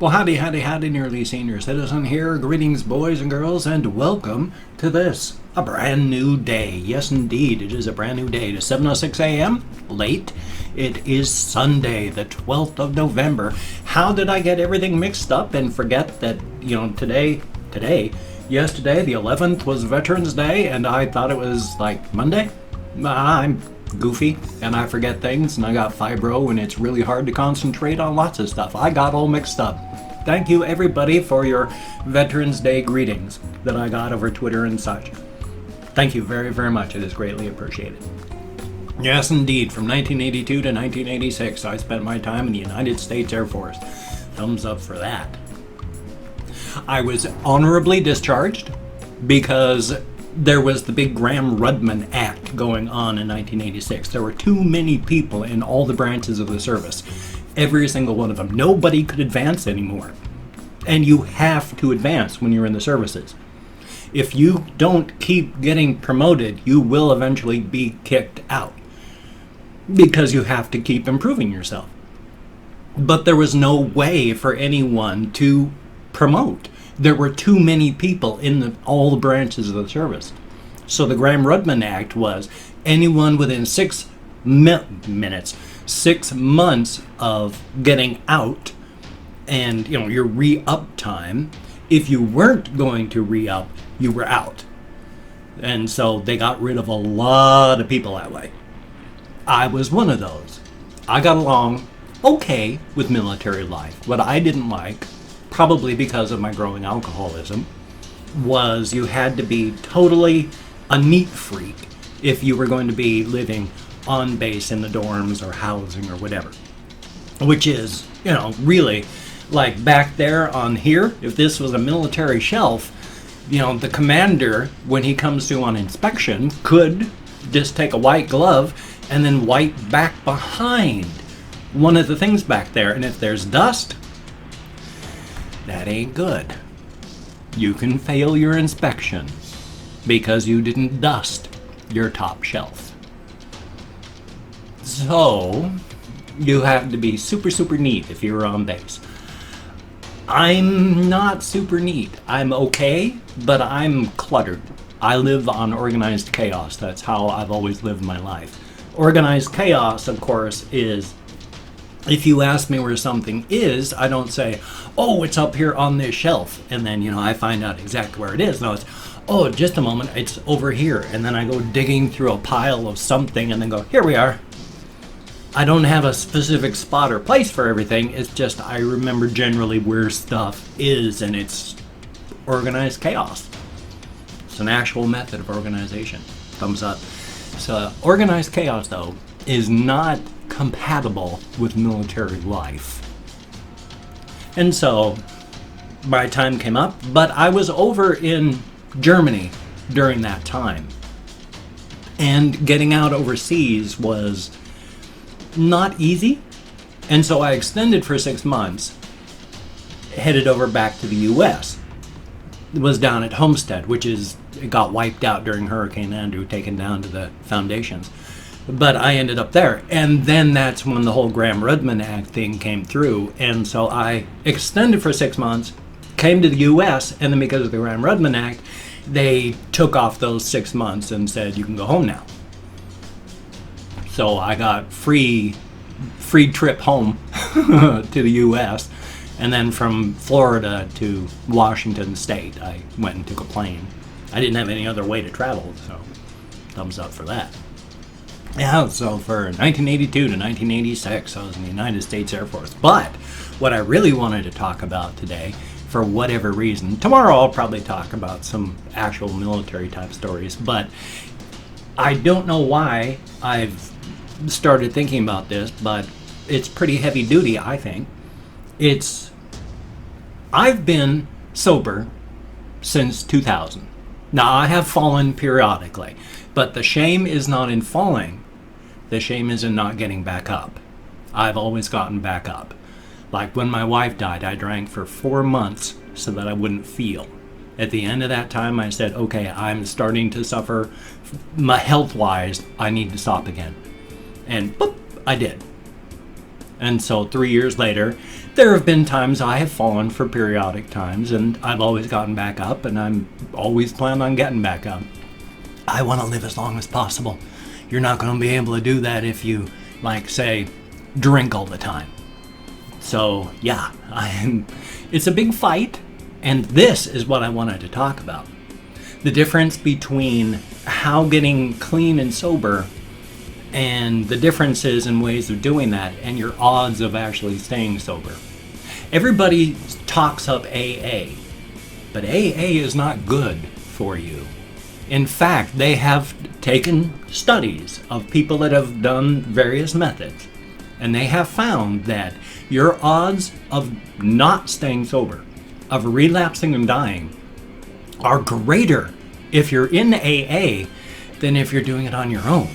Well, howdy, nearly senior citizen here. Greetings, boys and girls, and welcome to this, a brand new day. Yes, indeed, it is a brand new day. It is 7:06 a.m. Late. It is Sunday, the 12th of November. How did I get everything mixed up and forget that, yesterday, the 11th, was Veterans Day, and I thought it was like Monday? I'm goofy and I forget things, and I got fibro and it's really hard to concentrate on lots of stuff. I got all mixed up. Thank you everybody for your Veterans Day greetings that I got over Twitter and such. Thank you very, very much. It is greatly appreciated. Yes, indeed. From 1982 to 1986, I spent my time in the United States Air Force. Thumbs up for that. I was honorably discharged because there was the big Gramm-Rudman Act going on in 1986. There were too many people in all the branches of the service. Every single one of them. Nobody could advance anymore. And you have to advance when you're in the services. If you don't keep getting promoted, you will eventually be kicked out. Because you have to keep improving yourself. But there was no way for anyone to promote. There were too many people in all the branches of the service. So the Gramm-Rudman Act was anyone within 6 months of getting out and your re-up time, if you weren't going to re-up, you were out. And so they got rid of a lot of people that way. I was one of those. I got along okay with military life. What I didn't like, probably because of my growing alcoholism, was you had to be totally a neat freak if you were going to be living on base in the dorms or housing or whatever. Which is, really, like back there on here, if this was a military shelf, the commander, when he comes to on inspection, could just take a white glove and then wipe back behind one of the things back there. And if there's dust, that ain't good. You can fail your inspection because you didn't dust your top shelf. So, you have to be super, super neat if you're on base. I'm not super neat. I'm okay, but I'm cluttered. I live on organized chaos. That's how I've always lived my life. Organized chaos, of course, is if you ask me where something is, I don't say, oh, it's up here on this shelf. And then, I find out exactly where it is. No, it's, oh, just a moment, it's over here. And then I go digging through a pile of something and then go, here we are. I don't have a specific spot or place for everything. It's just I remember generally where stuff is, and it's organized chaos. It's an actual method of organization. Thumbs up. So organized chaos, though, is not compatible with military life. And so my time came up, but I was over in Germany during that time. And getting out overseas was not easy. And so I extended for 6 months, headed over back to the US. It was down at Homestead, it got wiped out during Hurricane Andrew, taken down to the foundations. But I ended up there. And then that's when the whole Gramm-Rudman Act thing came through. And so I extended for 6 months, came to the US, and then because of the Gramm-Rudman Act, they took off those 6 months and said, you can go home now. So I got free trip home to the US. And then from Florida to Washington State, I went and took a plane. I didn't have any other way to travel, so thumbs up for that. Yeah, so for 1982 to 1986, I was in the United States Air Force. But what I really wanted to talk about today, for whatever reason, tomorrow I'll probably talk about some actual military type stories, but I don't know why I've started thinking about this, but it's pretty heavy duty, I think. I've been sober since 2000. Now, I have fallen periodically, but the shame is not in falling. The shame is in not getting back up. I've always gotten back up. Like when my wife died, I drank for 4 months so that I wouldn't feel. At the end of that time, I said, okay, I'm starting to suffer health-wise. I need to stop again. And boop, I did. And so 3 years later, There have been times I have fallen for periodic times, and I've always gotten back up, and I'm always planning on getting back up. I want to live as long as possible. You're not going to be able to do that if you, like, say, drink all the time. So, yeah, it's a big fight, and this is what I wanted to talk about. The difference between how getting clean and sober and the differences in ways of doing that and your odds of actually staying sober. Everybody talks up AA, but AA is not good for you. In fact, they have taken studies of people that have done various methods, and they have found that your odds of not staying sober, of relapsing and dying, are greater if you're in AA than if you're doing it on your own.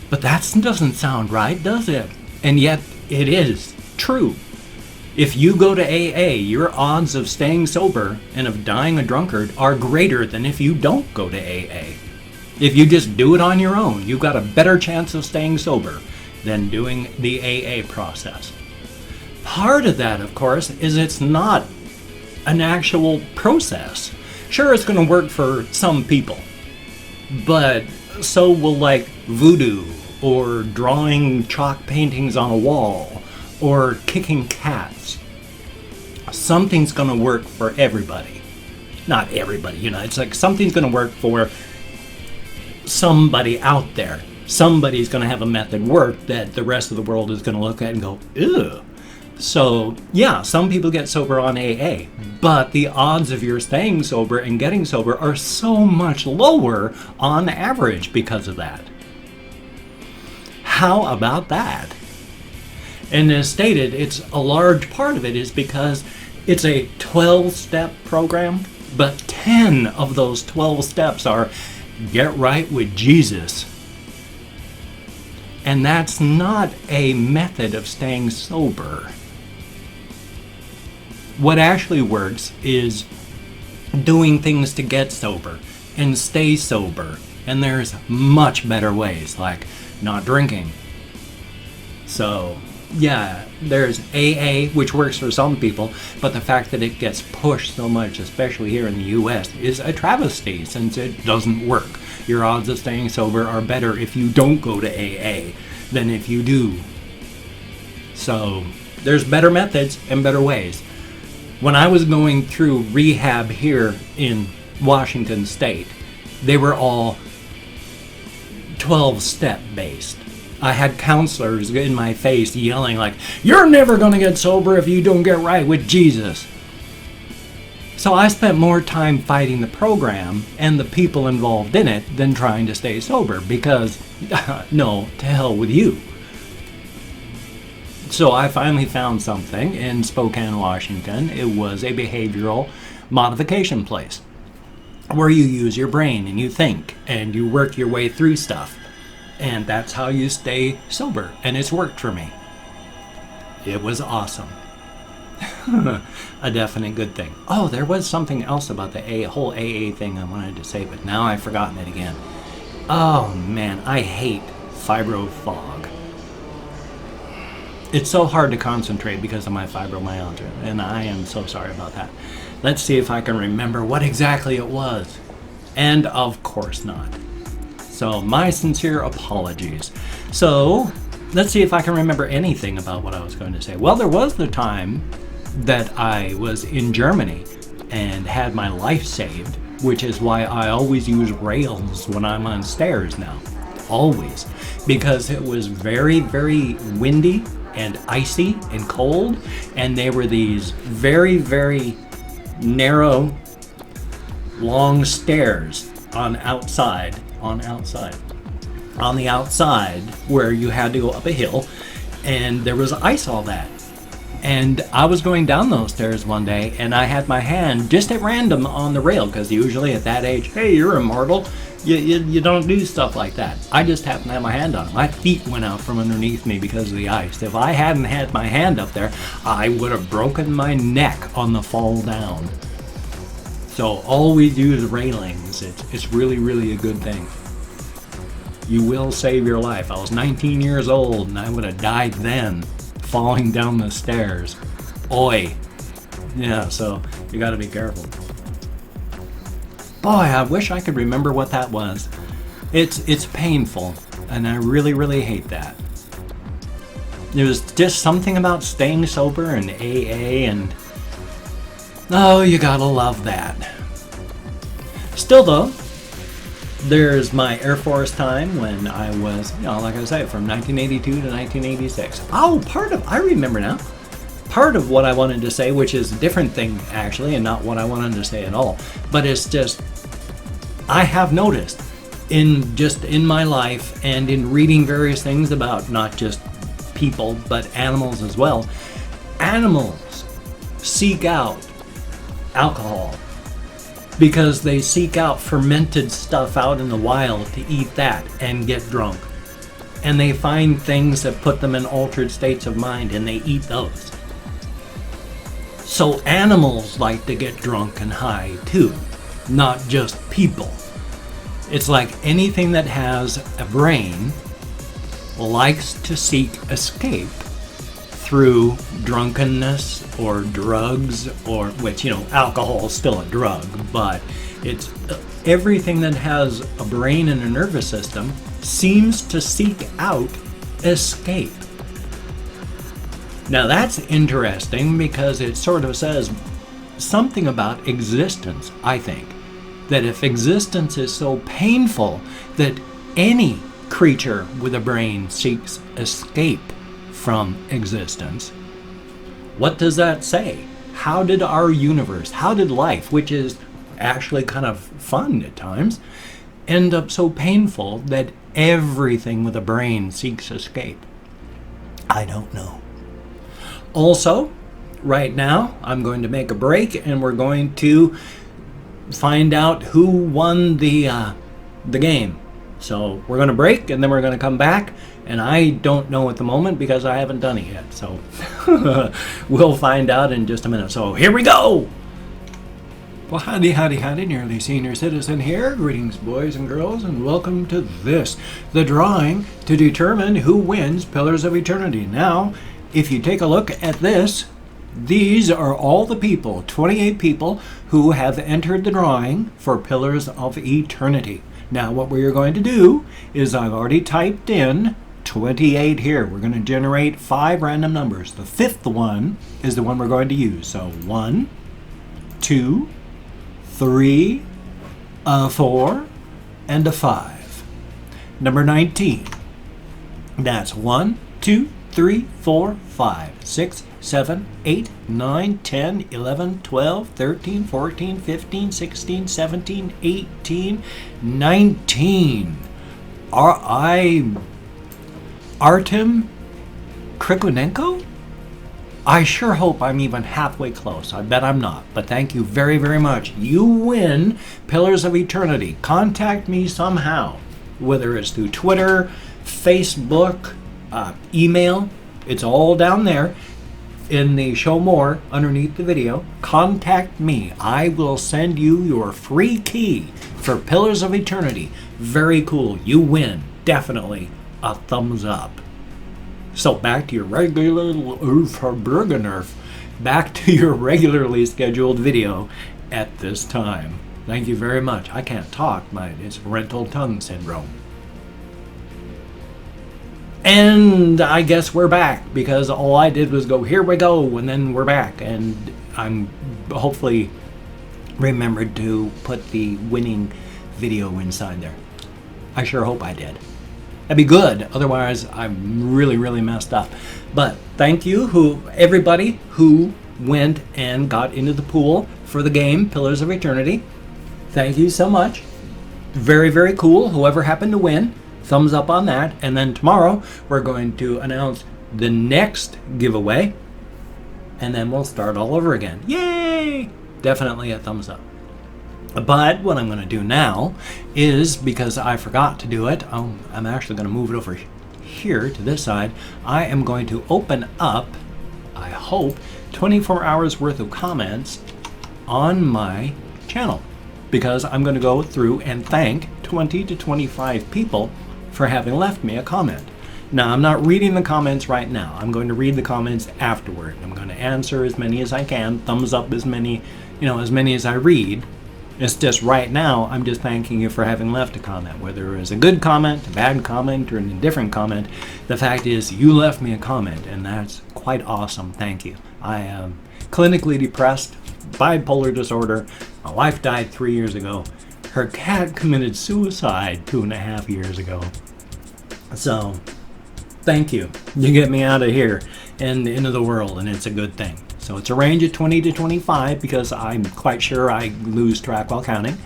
But that doesn't sound right, does it? And yet it is true. If you go to AA, your odds of staying sober and of dying a drunkard are greater than if you don't go to AA. If you just do it on your own, you've got a better chance of staying sober than doing the AA process. Part of that, of course, is it's not an actual process. Sure, it's going to work for some people, but so will like voodoo or drawing chalk paintings on a wall or kicking cats. Something's going to work for everybody. Not everybody, it's like something's going to work for somebody out there. Somebody's going to have a method work that the rest of the world is going to look at and go, ew. So, yeah, some people get sober on AA, but the odds of your staying sober and getting sober are so much lower on average because of that. How about that? And as stated, it's a large part of it is because it's a 12-step program, but 10 of those 12 steps are get right with Jesus. And that's not a method of staying sober. What actually works is doing things to get sober and stay sober. And there's much better ways, like not drinking. So, yeah, there's AA, which works for some people, but the fact that it gets pushed so much, especially here in the US, is a travesty since it doesn't work. Your odds of staying sober are better if you don't go to AA than if you do. So, there's better methods and better ways. When I was going through rehab here in Washington State, they were all 12-step based. I had counselors in my face yelling like, "You're never going to get sober if you don't get right with Jesus." So I spent more time fighting the program and the people involved in it than trying to stay sober because, no, to hell with you. So I finally found something in Spokane, Washington. It was a behavioral modification place where you use your brain and you think and you work your way through stuff. And that's how you stay sober. And it's worked for me. It was awesome. A definite good thing. Oh, there was something else about the whole AA thing I wanted to say, but now I've forgotten it again. Oh man, I hate fibro fog. It's so hard to concentrate because of my fibromyalgia, and I am so sorry about that. Let's see if I can remember what exactly it was. And of course not. So my sincere apologies. So let's see if I can remember anything about what I was going to say. Well, there was the time that I was in Germany and had my life saved, which is why I always use rails when I'm on stairs now. Always. Because it was very, very windy and icy and cold, and they were these very, very narrow, long stairs on the outside where you had to go up a hill, and there was ice all that. And I was going down those stairs one day, and I had my hand just at random on the rail, because usually at that age, hey, you're immortal. You don't do stuff like that. I just happened to have my hand on it. My feet went out from underneath me because of the ice. If I hadn't had my hand up there, I would have broken my neck on the fall down. So always use railings. It's really, really a good thing. You will save your life. I was 19 years old and I would have died then falling down the stairs. Oi. Yeah, so you gotta be careful. Boy, I wish I could remember what that was. It's painful, and I really, really hate that. There's just something about staying sober and AA, and oh, you gotta love that. Still though, there's my Air Force time when I was, like I say, from 1982 to 1986. Oh, I remember now. Part of what I wanted to say, which is a different thing actually, and not what I wanted to say at all, but it's just, I have noticed in my life and in reading various things about not just people, but animals as well. Animals seek out alcohol because they seek out fermented stuff out in the wild to eat that and get drunk. And they find things that put them in altered states of mind and they eat those. So animals like to get drunk and high too, not just people. It's like anything that has a brain likes to seek escape through drunkenness or drugs, or which, alcohol is still a drug, but it's everything that has a brain and a nervous system seems to seek out escape. Now that's interesting because it sort of says something about existence, I think. That if existence is so painful that any creature with a brain seeks escape from existence, what does that say? How did our universe, how did life, which is actually kind of fun at times, end up so painful that everything with a brain seeks escape? I don't know. Also, right now, I'm going to make a break and we're going to find out who won the game. So we're going to break and then we're going to come back, and I don't know at the moment because I haven't done it yet. So we'll find out in just a minute. So here we go. Well, howdy, Nearly Senior Citizen here. Greetings, boys and girls, and welcome to this, the drawing to determine who wins Pillars of Eternity. Now, if you take a look at this, these are all the people, 28 people, who have entered the drawing for Pillars of Eternity. Now what we're going to do is I've already typed in 28 here. We're going to generate 5 random numbers. The 5th one is the one we're going to use. So 1, 2, 3, 4, and a 5. Number 19. That's 1, 2, 3, 4, 5, 6, 7, 8, 9, 10, 11, 12, 13, 14, 15, 16, 17, 18, 19. Artem Krikonenko? I sure hope I'm even halfway close. I bet I'm not. But thank you very, very much. You win Pillars of Eternity. Contact me somehow, whether it's through Twitter, Facebook, email. It's all down there in the show more underneath the video. Contact me. I will send you your free key for Pillars of Eternity. Very cool. You win. Definitely a thumbs up. So back to your regularly scheduled video at this time. Thank you very much. I can't talk. It's rental tongue syndrome. And I guess we're back because all I did was go, here we go, and then we're back. And I'm hopefully remembered to put the winning video inside there. I sure hope I did. That'd be good. Otherwise, I'm really, really messed up. But thank you, everybody who went and got into the pool for the game, Pillars of Eternity. Thank you so much. Very, very cool. Whoever happened to win, thumbs up on that. And then tomorrow, we're going to announce the next giveaway. And then we'll start all over again. Yay! Definitely a thumbs up. But what I'm going to do now is, because I forgot to do it, I'm actually going to move it over here to this side. I am going to open up, I hope, 24 hours worth of comments on my channel, because I'm going to go through and thank 20 to 25 people for having left me a comment. Now, I'm not reading the comments right now. I'm going to read the comments afterward. I'm going to answer as many as I can, thumbs up as many, as many as I read. It's just right now, I'm just thanking you for having left a comment, whether it was a good comment, a bad comment, or an indifferent comment. The fact is, you left me a comment, and that's quite awesome. Thank you. I am clinically depressed, bipolar disorder. My wife died 3 years ago. Her cat committed suicide 2.5 years ago. So, thank you. You get me out of here and into the world, and it's a good thing. So it's a range of 20 to 25 because I'm quite sure I lose track while counting.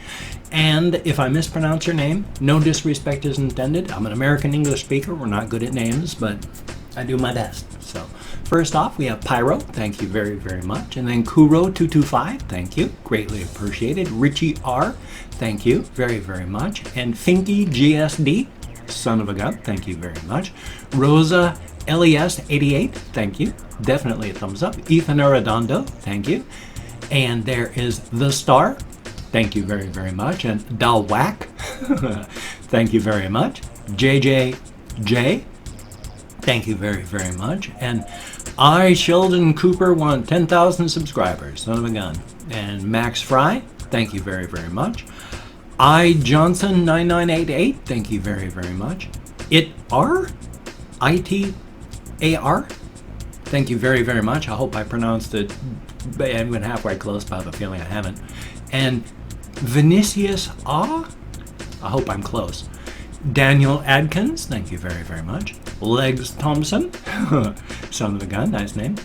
And if I mispronounce your name, no disrespect is intended. I'm an American English speaker. We're not good at names, but I do my best. So first off, we have Pyro. Thank you very, very much. And then Kuro225. Thank you. Greatly appreciated. Richie R. Thank you very, very much. And Finky GSD. Son of a gun. Thank you very much. Rosa LES88, thank you. Definitely a thumbs up. Ethan Arredondo, thank you. And there is The Star, thank you very, very much. And Dalwack, thank you very much. JJJ, thank you very, very much. And I, Sheldon Cooper, want 10,000 subscribers, son of a gun. And Max Fry, thank you very, very much. I, Johnson9988, thank you very, very much. ITAR, thank you very, very much. I hope I pronounced it. I went halfway close, but I have a feeling I haven't. And Vinicius I hope I'm close. Daniel Adkins, thank you very, very much. Legs Thompson, son of a gun, nice name.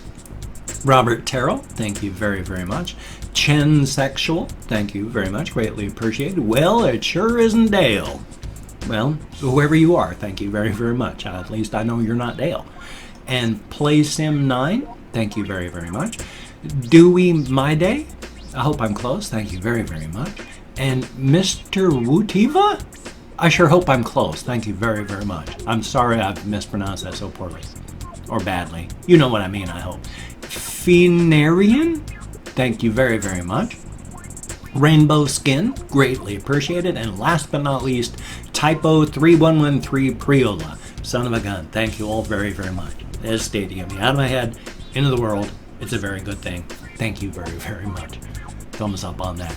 Robert Terrell, thank you very, very much. Chen Sexual, thank you very much, greatly appreciated. Well, it sure isn't Dale. Well, whoever you are, thank you very, very much. At least I know you're not Dale. And PlaySim9, thank you very, very much. Dewey My Day, I hope I'm close, thank you very, very much. And Mr. Wootiva, I sure hope I'm close, thank you very, very much. I'm sorry I've mispronounced that so poorly, or badly. You know what I mean, I hope. Phenarian, thank you very, very much. Rainbow Skin, greatly appreciated. And last but not least, Typo 3113 Priola, son of a gun. Thank you all very, very much. As stated, get me out of my head, into the world. It's a very good thing. Thank you very, very much. Thumbs up on that.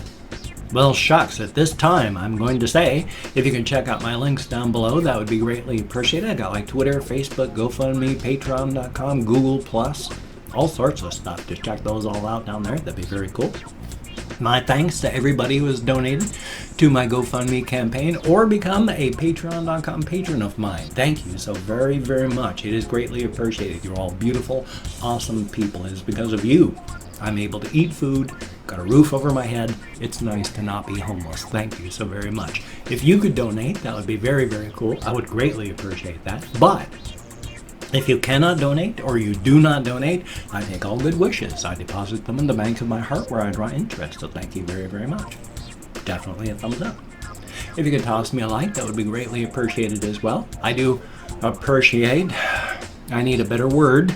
Well, shucks, at this time, I'm going to say, if you can check out my links down below, that would be greatly appreciated. I got like Twitter, Facebook, GoFundMe, Patreon.com, Google+, all sorts of stuff. Just check those all out down there. That'd be very cool. My thanks to everybody who has donated to my GoFundMe campaign or become a Patreon.com patron of mine. Thank you so very, very much. It is greatly appreciated. You're all beautiful, awesome people. It is because of you I'm able to eat food, got a roof over my head. It's nice to not be homeless. Thank you so very much. If you could donate, that would be very, very cool. I would greatly appreciate that. But if you cannot donate or you do not donate, I take all good wishes. I deposit them in the bank of my heart where I draw interest. So thank you very, very much. Definitely a thumbs up. If you could toss me a like, that would be greatly appreciated as well. I do appreciate, I need a better word.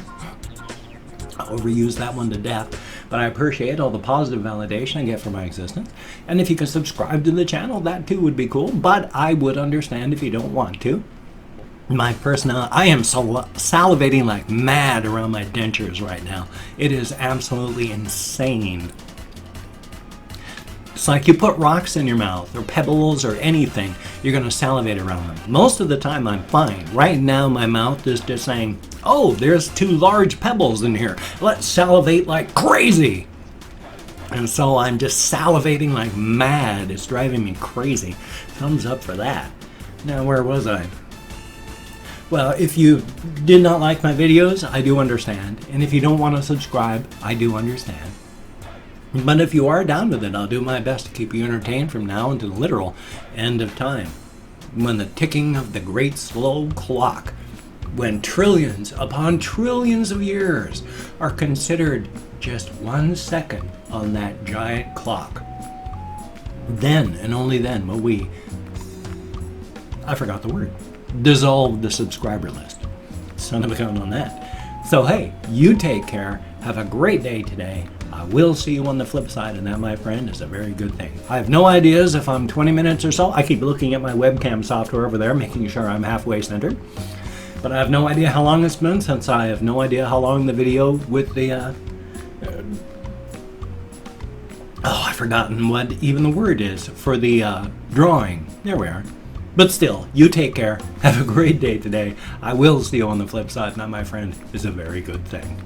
I'll overuse that one to death. But I appreciate all the positive validation I get for my existence. And if you can subscribe to the channel, that too would be cool. But I would understand if you don't want to. My personality, I am salivating like mad around my dentures right now. It is absolutely insane. It's like you put rocks in your mouth or pebbles or anything, you're going to salivate around them. Most of the time I'm fine. Right now my mouth is just saying, oh, there's 2 large pebbles in here. Let's salivate like crazy. And so I'm just salivating like mad. It's driving me crazy. Thumbs up for that. Now, where was I? Well, if you did not like my videos, I do understand. And if you don't want to subscribe, I do understand. But if you are down with it, I'll do my best to keep you entertained from now until the literal end of time. When the ticking of the great slow clock, when trillions upon trillions of years are considered just 1 second on that giant clock, then and only then will we, I forgot the word, dissolve the subscriber list. Son of a gun on that. So hey, you take care. Have a great day today. I will see you on the flip side, and that, my friend, is a very good thing. I have no ideas if I'm 20 minutes or so. I keep looking at my webcam software over there, making sure I'm halfway centered. But I have no idea how long it's been, since I have no idea how long the video with the I've forgotten what even the word is for the drawing. There we are. But still, you take care. Have a great day today. I will see you on the flip side. That, my friend, is a very good thing.